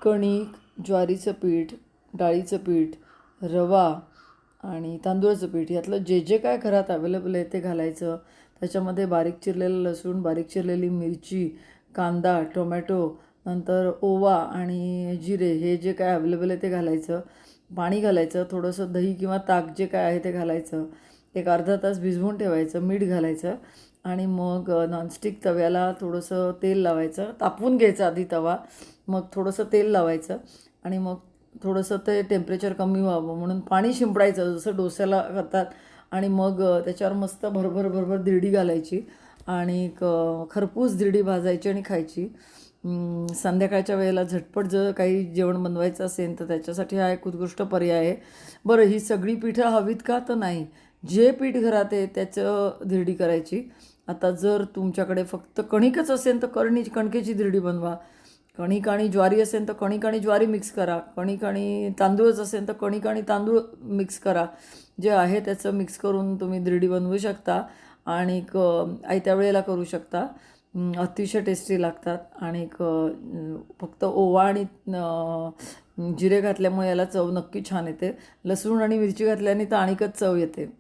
कणिक, ज्वारीचं पीठ, डाळीचं पीठ, रवा आणि तांदूळाचं पीठ यातलं जे जे काय घरात अवेलेबल आहे ते घालायचं. त्याच्यामध्ये बारीक चिरलेलं लसूण, बारीक चिरलेली मिरची, कांदा, टोमॅटो, नंतर ओवा आणि जिरे हे जे काय अवेलेबल आहे ते घालायचं. पाणी घालायचं, थोडंसं दही किंवा ताक जे काय आहे ते घालायचं. एक अर्धा तास भिजवून ठेवायचं, मीठ घालायचं आणि मग नॉनस्टिक तव्याला थोडंसं तेल लावायचं. तापवून घ्यायचं आधी तवा, मग थोडंसं तेल लावायचं आणि मग थोडंसं ते टेम्परेचर कमी व्हावं म्हणून पाणी शिंपडायचं जसं डोस्याला करतात आणि मग त्याच्यावर मस्त भरभर भरभर धिरडी घालायची आणि खरपूस धिरडी भाजायची आणि खायची. संध्याकाळच्या वेळेला झटपट जर काही जेवण बनवायचं असेल तर त्याच्यासाठी हा एक उत्कृष्ट पर्याय आहे. बरं, ही सगळी पिठं हवीत का? तर नाही. जे पीठ घरात आहे त्याचं धिरडी करायची. आता जर तुमच्याकडे फक्त कणिकच असेल तर कणकेची धिरडी बनवा. कणिक आणि ज्वारी असेल तर कणिक आणि ज्वारी मिक्स करा. कणिक आणि तांदूळच असेल तर कणिक आणि तांदूळ मिक्स करा. जे आहे त्याचं मिक्स करून तुम्ही धिरडी बनवू शकता आणि आयत्या वेळेला करू शकता. अतिशय टेस्टी लागतात आणि फक्त ओवा आणि जिरे घातल्यामुळे याला चव नक्की छान येते. लसूण आणि मिरची घातल्याने तर आणिकच चव येते.